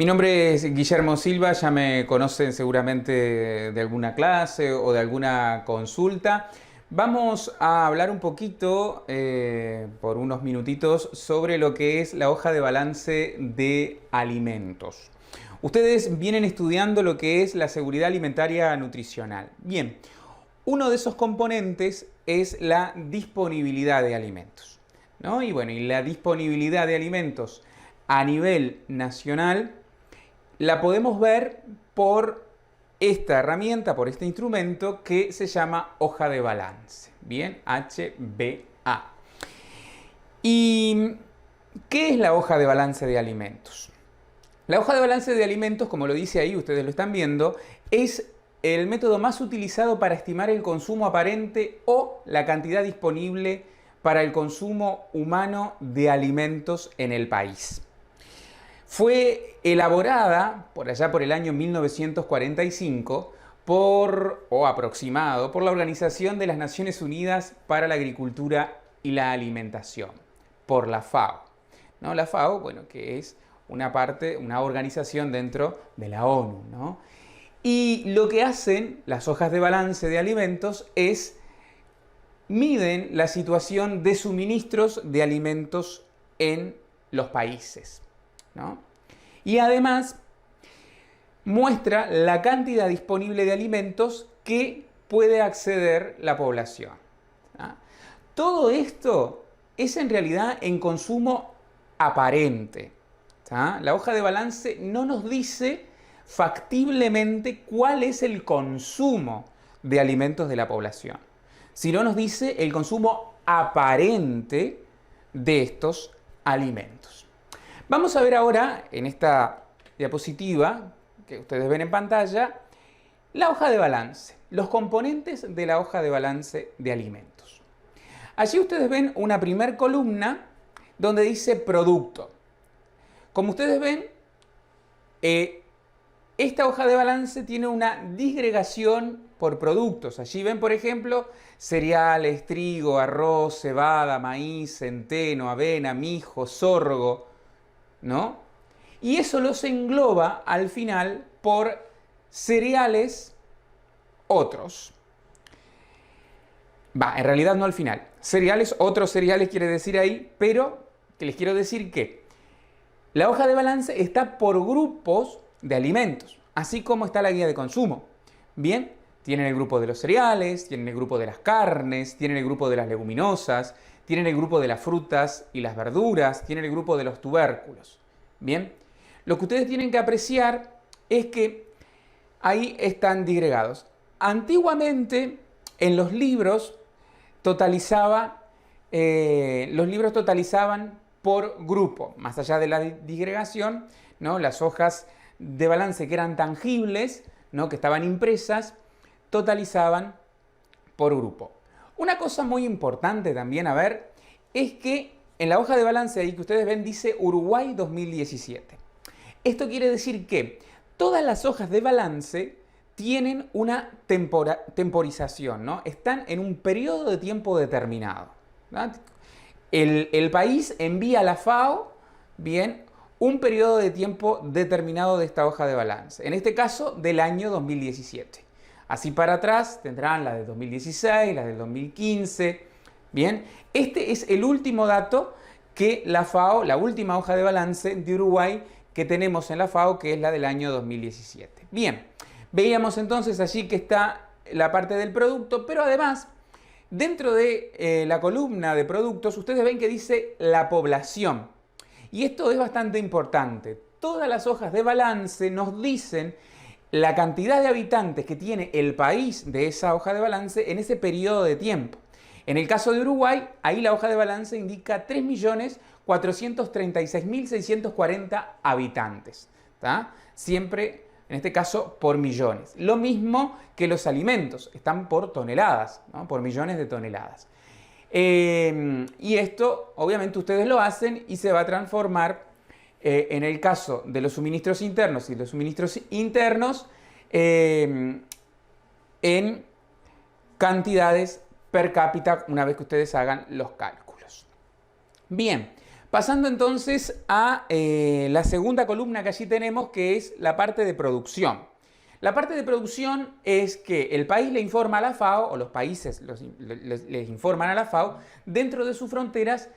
Mi nombre es Guillermo Silva, ya me conocen seguramente de alguna clase o de alguna consulta. Vamos a hablar un poquito, por unos minutitos, sobre lo que es la hoja de balance de alimentos. Ustedes vienen estudiando lo que es la seguridad alimentaria nutricional. Bien, uno de esos componentes es la disponibilidad de alimentos, ¿no? Y bueno, y la disponibilidad de alimentos a nivel nacional la podemos ver por esta herramienta, por este instrumento que se llama hoja de balance. Bien, HBA. ¿Y qué es la hoja de balance de alimentos? La hoja de balance de alimentos, como lo dice ahí, ustedes lo están viendo, es el método más utilizado para estimar el consumo aparente o la cantidad disponible para el consumo humano de alimentos en el país. Fue elaborada por allá por el año 1945 o aproximado por la Organización de las Naciones Unidas para la Agricultura y la Alimentación, por la FAO. ¿No? La FAO, bueno, que es una organización dentro de la ONU, ¿no? Y lo que hacen las hojas de balance de alimentos es miden la situación de suministros de alimentos en los países, ¿no? Y además muestra la cantidad disponible de alimentos que puede acceder la población, ¿no? Todo esto es en realidad en consumo aparente, ¿no? La hoja de balance no nos dice factiblemente cuál es el consumo de alimentos de la población, sino nos dice el consumo aparente de estos alimentos. Vamos a ver ahora, en esta diapositiva que ustedes ven en pantalla, la hoja de balance, los componentes de la hoja de balance de alimentos. Allí ustedes ven una primer columna donde dice producto. Como ustedes ven, esta hoja de balance tiene una disgregación por productos. Allí ven, por ejemplo, cereales, trigo, arroz, cebada, maíz, centeno, avena, mijo, sorgo, ¿no? Y eso los engloba al final por cereales otros. En realidad no al final. Cereales, otros cereales quiere decir ahí, pero que les quiero decir que la hoja de balance está por grupos de alimentos, así como está la guía de consumo. Bien, tienen el grupo de los cereales, tienen el grupo de las carnes, tienen el grupo de las leguminosas, tienen el grupo de las frutas y las verduras, tienen el grupo de los tubérculos. Bien, lo que ustedes tienen que apreciar es que ahí están disgregados. Antiguamente, en los libros totalizaban por grupo, más allá de la disgregación, ¿no? Las hojas de balance que eran tangibles, ¿no? Que estaban impresas, totalizaban por grupo. Una cosa muy importante también a ver es que en la hoja de balance ahí que ustedes ven dice Uruguay 2017. Esto quiere decir que todas las hojas de balance tienen una temporización, ¿no? Están en un periodo de tiempo determinado, ¿no? El país envía a la FAO, bien, un periodo de tiempo determinado de esta hoja de balance. En este caso, del año 2017. Así para atrás tendrán la de 2016, la del 2015. Bien, este es el último dato que la FAO, la última hoja de balance de Uruguay que tenemos en la FAO, que es la del año 2017. Bien, veíamos entonces allí que está la parte del producto, pero además, dentro de la columna de productos, ustedes ven que dice la población. Y esto es bastante importante. Todas las hojas de balance nos dicen la cantidad de habitantes que tiene el país de esa hoja de balance en ese periodo de tiempo. En el caso de Uruguay, ahí la hoja de balance indica 3.436.640 habitantes, ¿tá? Siempre, en este caso, por millones. Lo mismo que los alimentos, están por toneladas, ¿no? Por millones de toneladas. Y esto, obviamente, ustedes lo hacen y se va a transformar, en el caso de los suministros internos y los suministros internos, en cantidades per cápita una vez que ustedes hagan los cálculos. Bien, Pasando entonces a la segunda columna que allí tenemos, que es la parte de producción. La parte de producción es que el país le informa a la FAO, o los países les informan a la FAO, dentro de sus fronteras,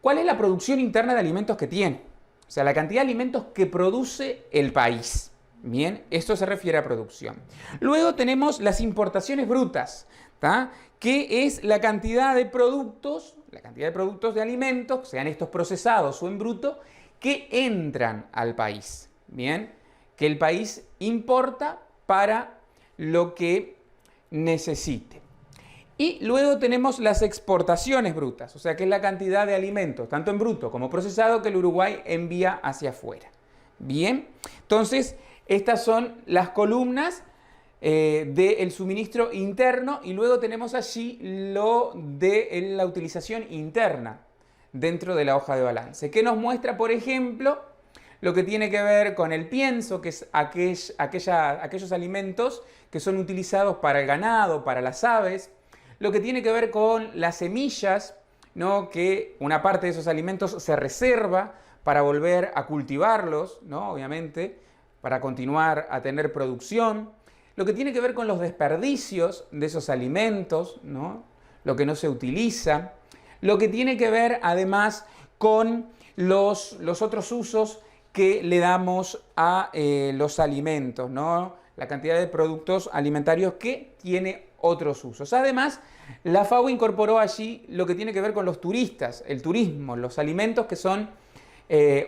cuál es la producción interna de alimentos que tiene. O sea, la cantidad de alimentos que produce el país. Bien, esto se refiere a producción. Luego tenemos las importaciones brutas, ¿tá? Que es la cantidad de productos de alimentos, sean estos procesados o en bruto, que entran al país. Bien, que el país importa para lo que necesite. Y luego tenemos las exportaciones brutas, o sea, que es la cantidad de alimentos, tanto en bruto como procesado, que el Uruguay envía hacia afuera. Bien, entonces estas son las columnas del suministro interno, y luego tenemos allí lo de la utilización interna dentro de la hoja de balance, que nos muestra, por ejemplo, lo que tiene que ver con el pienso, que es aquellos alimentos que son utilizados para el ganado, para las aves, lo que tiene que ver con las semillas, ¿no? Que una parte de esos alimentos se reserva para volver a cultivarlos, ¿no? Obviamente, para continuar a tener producción. Lo que tiene que ver con los desperdicios de esos alimentos, ¿no? Lo que no se utiliza. Lo que tiene que ver además con los otros usos que le damos a los alimentos, ¿no? La cantidad de productos alimentarios que tiene otros usos. Además, la FAO incorporó allí lo que tiene que ver con los turistas, el turismo, los alimentos que son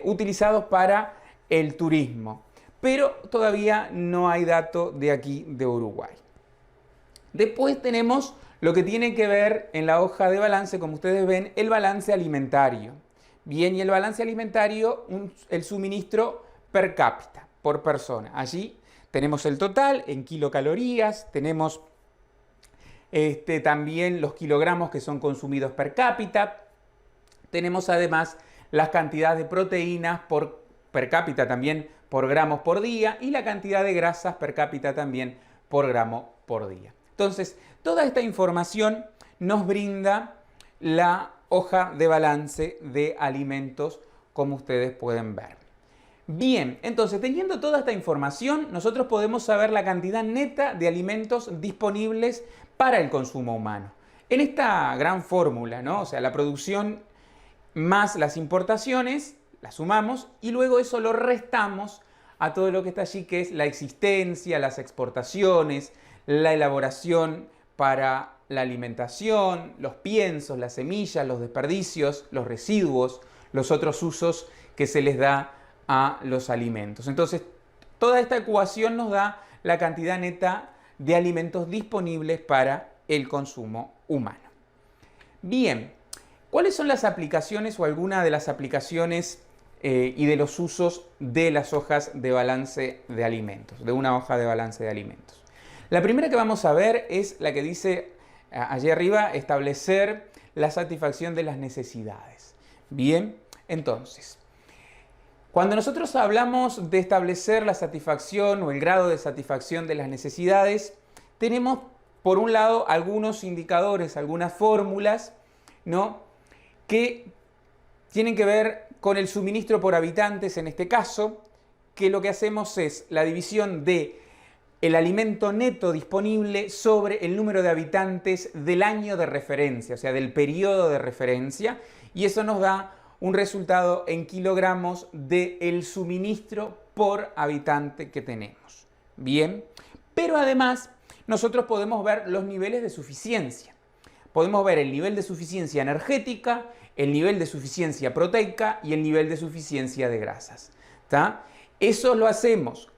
utilizados para el turismo. Pero todavía no hay dato de aquí de Uruguay. Después tenemos lo que tiene que ver en la hoja de balance, como ustedes ven, el balance alimentario. Bien, y el balance alimentario, el suministro per cápita, por persona. Allí tenemos el total en kilocalorías, tenemos también los kilogramos que son consumidos per cápita, tenemos además las cantidades de proteínas per cápita también por gramos por día, y la cantidad de grasas per cápita también por gramo por día. Entonces, toda esta información nos brinda la hoja de balance de alimentos, como ustedes pueden ver. Bien, entonces, teniendo toda esta información, nosotros podemos saber la cantidad neta de alimentos disponibles para el consumo humano. En esta gran fórmula, ¿no? O sea, la producción más las importaciones, las sumamos y luego eso lo restamos a todo lo que está allí, que es la existencia, las exportaciones, la elaboración para la alimentación, los piensos, las semillas, los desperdicios, los residuos, los otros usos que se les da a los alimentos. Entonces, toda esta ecuación nos da la cantidad neta de alimentos disponibles para el consumo humano. Bien, ¿cuáles son las aplicaciones o alguna de las aplicaciones y de los usos de las hojas de balance de alimentos, de una hoja de balance de alimentos? La primera que vamos a ver es la que dice allí arriba, establecer la satisfacción de las necesidades. Bien, entonces, cuando nosotros hablamos de establecer la satisfacción o el grado de satisfacción de las necesidades, tenemos por un lado algunos indicadores, algunas fórmulas, ¿no?, que tienen que ver con el suministro por habitantes en este caso, que lo que hacemos es la división de el alimento neto disponible sobre el número de habitantes del año de referencia, o sea, del periodo de referencia, y eso nos da un resultado en kilogramos del suministro por habitante que tenemos. Bien, pero además nosotros podemos ver los niveles de suficiencia. Podemos ver el nivel de suficiencia energética, el nivel de suficiencia proteica y el nivel de suficiencia de grasas. ¿Tá? Eso lo hacemos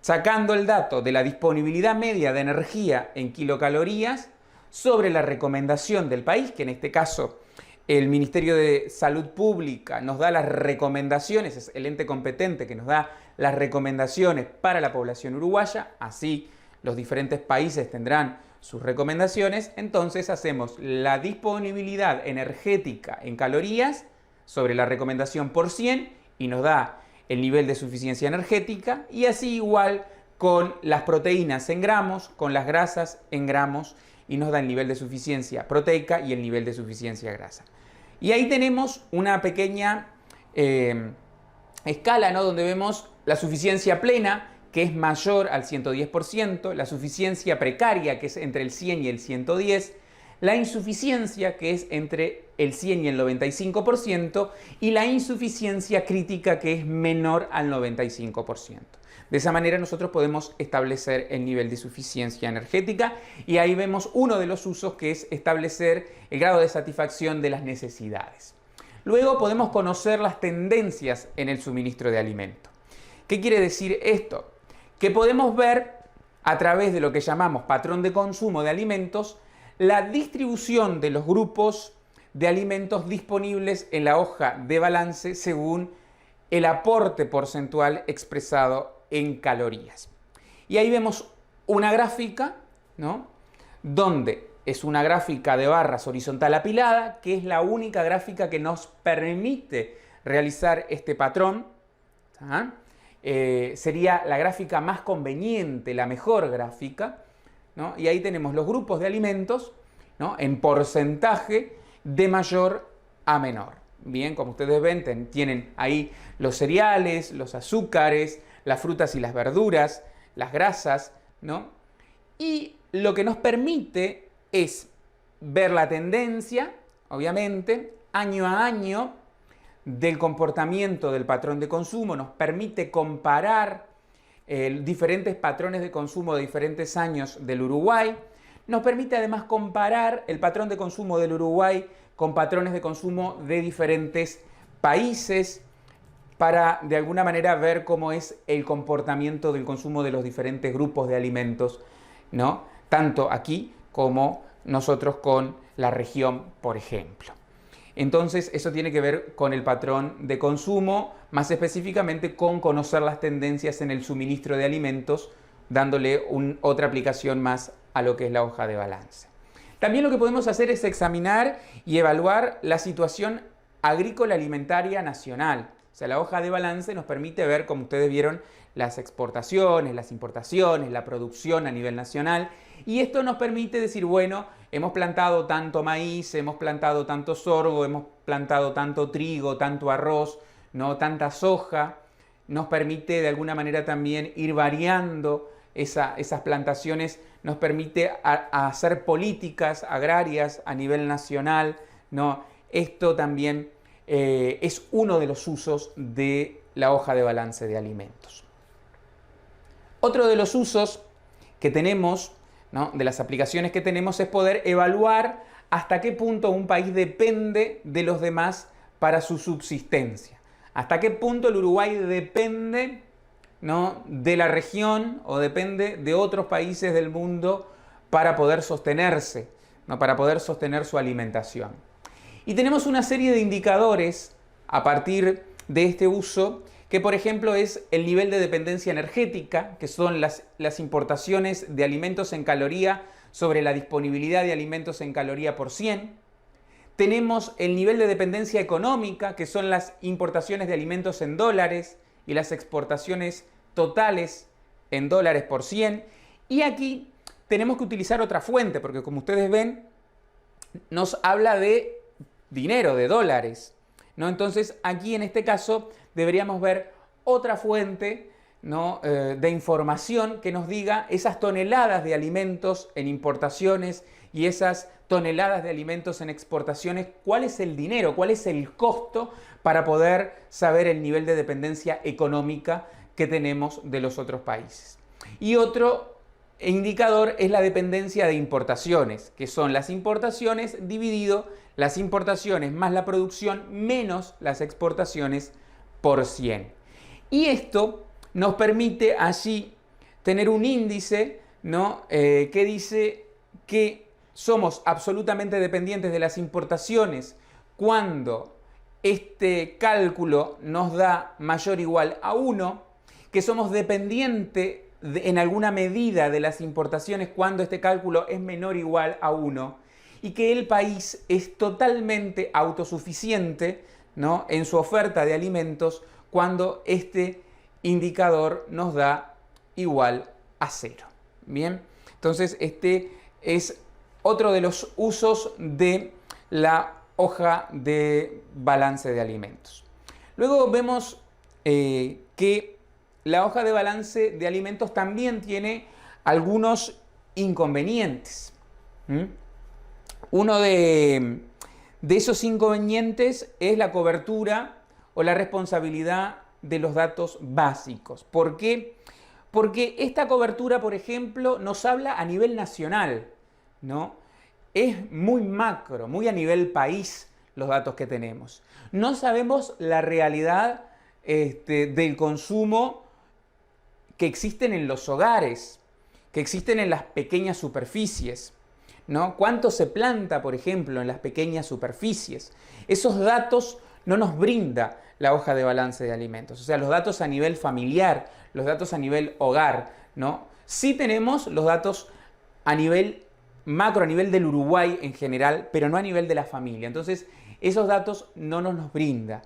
sacando el dato de la disponibilidad media de energía en kilocalorías sobre la recomendación del país, que en este caso el Ministerio de Salud Pública nos da las recomendaciones, es el ente competente que nos da las recomendaciones para la población uruguaya, así los diferentes países tendrán sus recomendaciones. Entonces hacemos la disponibilidad energética en calorías sobre la recomendación por 100 y nos da el nivel de suficiencia energética, y así igual con las proteínas en gramos, con las grasas en gramos, y nos da el nivel de suficiencia proteica y el nivel de suficiencia grasa. Y ahí tenemos una pequeña escala, ¿no? Donde vemos la suficiencia plena, que es mayor al 110%, la suficiencia precaria, que es entre el 100 y el 110%, la insuficiencia, que es entre el 100 y el 95%, y la insuficiencia crítica, que es menor al 95%. De esa manera nosotros podemos establecer el nivel de suficiencia energética y ahí vemos uno de los usos, que es establecer el grado de satisfacción de las necesidades. Luego podemos conocer las tendencias en el suministro de alimento. ¿Qué quiere decir esto? Que podemos ver a través de lo que llamamos patrón de consumo de alimentos la distribución de los grupos de alimentos disponibles en la hoja de balance según el aporte porcentual expresado en calorías. Y ahí vemos una gráfica, ¿no? Donde es una gráfica de barras horizontal apilada, que es la única gráfica que nos permite realizar este patrón. Sería la gráfica más conveniente, la mejor gráfica, ¿no? Y ahí tenemos los grupos de alimentos, ¿no? En porcentaje de mayor a menor. Bien, como ustedes ven, tienen ahí los cereales, los azúcares, las frutas y las verduras, las grasas, ¿no? Y lo que nos permite es ver la tendencia, obviamente, año a año del comportamiento del patrón de consumo, nos permite comparar diferentes patrones de consumo de diferentes años del Uruguay, nos permite además comparar el patrón de consumo del Uruguay con patrones de consumo de diferentes países para de alguna manera ver cómo es el comportamiento del consumo de los diferentes grupos de alimentos, ¿no? Tanto aquí como nosotros con la región, por ejemplo. Entonces, eso tiene que ver con el patrón de consumo, más específicamente con conocer las tendencias en el suministro de alimentos, dándole otra aplicación más a lo que es la hoja de balance. También lo que podemos hacer es examinar y evaluar la situación agrícola alimentaria nacional. O sea, la hoja de balance nos permite ver, como ustedes vieron, las exportaciones, las importaciones, la producción a nivel nacional. Y esto nos permite decir, bueno, hemos plantado tanto maíz, hemos plantado tanto sorgo, hemos plantado tanto trigo, tanto arroz, ¿no? Tanta soja. Nos permite de alguna manera también ir variando esas plantaciones, nos permite hacer políticas agrarias a nivel nacional, ¿no? Esto también es uno de los usos de la hoja de balance de alimentos. Otro de los usos que tenemos, ¿no? De las aplicaciones que tenemos, es poder evaluar hasta qué punto un país depende de los demás para su subsistencia. Hasta qué punto el Uruguay depende, ¿no? de la región o depende de otros países del mundo para poder sostenerse, ¿no? Para poder sostener su alimentación. Y tenemos una serie de indicadores a partir de este uso, que por ejemplo es el nivel de dependencia energética, que son las importaciones de alimentos en caloría sobre la disponibilidad de alimentos en caloría por 100. Tenemos el nivel de dependencia económica, que son las importaciones de alimentos en dólares y las exportaciones totales en dólares por 100. Y aquí tenemos que utilizar otra fuente, porque como ustedes ven, nos habla de dinero, de dólares, ¿no? Entonces, aquí en este caso deberíamos ver otra fuente, ¿no? De información que nos diga esas toneladas de alimentos en importaciones y esas toneladas de alimentos en exportaciones, cuál es el dinero, cuál es el costo para poder saber el nivel de dependencia económica que tenemos de los otros países. Y otro indicador es la dependencia de importaciones, que son las importaciones dividido las importaciones más la producción menos las exportaciones por 100. Y esto nos permite allí tener un índice, ¿no? Que dice que somos absolutamente dependientes de las importaciones cuando este cálculo nos da mayor o igual a 1, que somos dependientes en alguna medida de las importaciones cuando este cálculo es menor o igual a 1, y que el país es totalmente autosuficiente, ¿no? en su oferta de alimentos cuando este indicador nos da igual a 0. Bien, entonces este es otro de los usos de la hoja de balance de alimentos. Luego vemos que la hoja de balance de alimentos también tiene algunos inconvenientes. Uno de esos inconvenientes es la cobertura o la responsabilidad de los datos básicos. ¿Por qué? Porque esta cobertura, por ejemplo, nos habla a nivel nacional, ¿no? Es muy macro, muy a nivel país los datos que tenemos. No sabemos la realidad del consumo que existen en los hogares, que existen en las pequeñas superficies, ¿no? ¿Cuánto se planta, por ejemplo, en las pequeñas superficies? Esos datos no nos brinda la hoja de balance de alimentos. O sea, los datos a nivel familiar, los datos a nivel hogar, ¿no? Sí tenemos los datos a nivel macro, a nivel del Uruguay en general, pero no a nivel de la familia. Entonces, esos datos no nos brinda.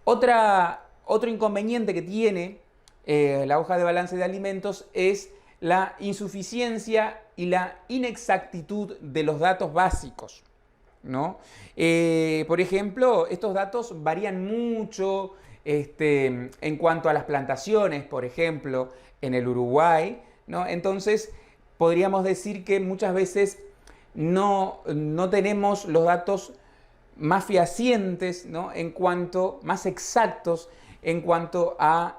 Otro inconveniente que tiene la hoja de balance de alimentos es la insuficiencia y la inexactitud de los datos básicos, ¿no? Por ejemplo, estos datos varían mucho en cuanto a las plantaciones, por ejemplo, en el Uruguay, ¿no? Entonces, podríamos decir que muchas veces no tenemos los datos más fehacientes, ¿no? Más exactos en cuanto a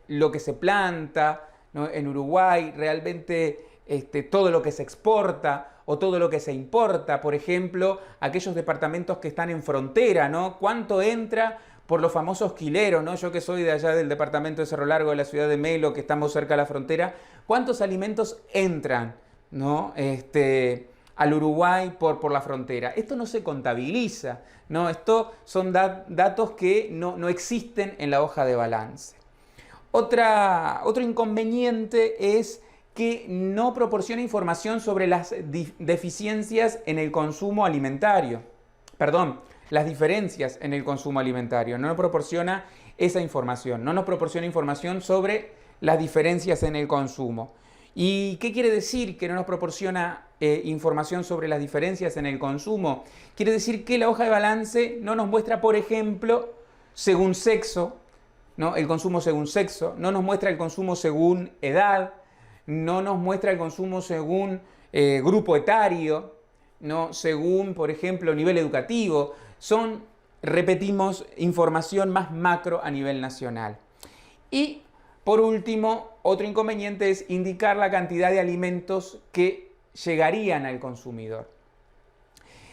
lo que se planta, ¿no? En Uruguay, realmente todo lo que se exporta o todo lo que se importa, por ejemplo, aquellos departamentos que están en frontera, ¿no? ¿Cuánto entra por los famosos quileros, ¿no? Yo que soy de allá del departamento de Cerro Largo, de la ciudad de Melo, que estamos cerca de la frontera, ¿cuántos alimentos entran, ¿no? Al Uruguay por la frontera? Esto no se contabiliza, ¿no? Estos son datos que no existen en la hoja de balance. Otro inconveniente es que no proporciona información sobre las deficiencias en el consumo alimentario. Perdón, las diferencias en el consumo alimentario. No nos proporciona esa información. No nos proporciona información sobre las diferencias en el consumo. ¿Y qué quiere decir que no nos proporciona información sobre las diferencias en el consumo? Quiere decir que la hoja de balance no nos muestra, por ejemplo, según sexo, ¿no? El consumo según sexo, no nos muestra el consumo según edad, no nos muestra el consumo según grupo etario, ¿no? Según, por ejemplo, nivel educativo. Repetimos, información más macro a nivel nacional. Y, por último, otro inconveniente es indicar la cantidad de alimentos que llegarían al consumidor.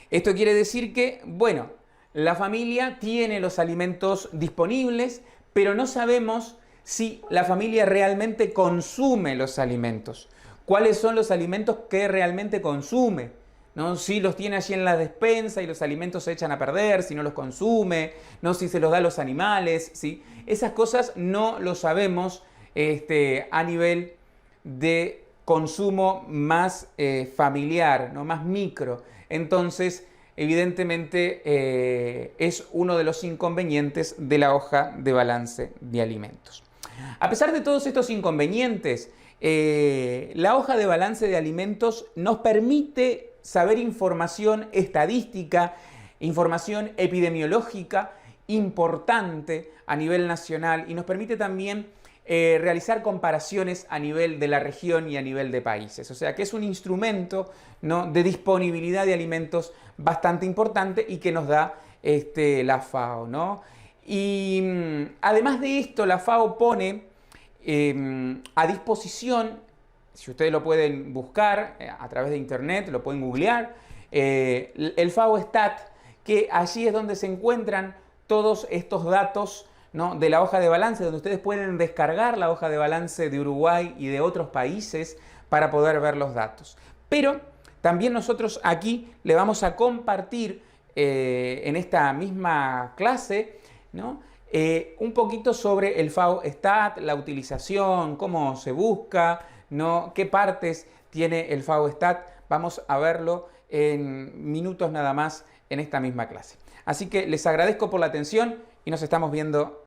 Esto quiere decir que, bueno, la familia tiene los alimentos disponibles, pero no sabemos si la familia realmente consume los alimentos. ¿Cuáles son los alimentos que realmente consume? ¿No? Si los tiene allí en la despensa y los alimentos se echan a perder, si no los consume, ¿no? Si se los da a los animales, ¿sí? Esas cosas no lo sabemos a nivel de consumo más familiar, ¿no? Más micro. Entonces, evidentemente, es uno de los inconvenientes de la hoja de balance de alimentos. A pesar de todos estos inconvenientes, la hoja de balance de alimentos nos permite saber información estadística, información epidemiológica importante a nivel nacional y nos permite también realizar comparaciones a nivel de la región y a nivel de países. O sea que es un instrumento, ¿no?, de disponibilidad de alimentos bastante importante y que nos da la FAO, ¿no? Y además de esto, la FAO pone a disposición, si ustedes lo pueden buscar a través de internet, lo pueden googlear, el FAO Stat, que allí es donde se encuentran todos estos datos, ¿no?, de la hoja de balance, donde ustedes pueden descargar la hoja de balance de Uruguay y de otros países para poder ver los datos. Pero también nosotros aquí le vamos a compartir en esta misma clase, ¿no?, un poquito sobre el FAO Stat, la utilización, cómo se busca, ¿no?, qué partes tiene el FAO Stat. Vamos a verlo en minutos nada más en esta misma clase. Así que les agradezco por la atención y nos estamos viendo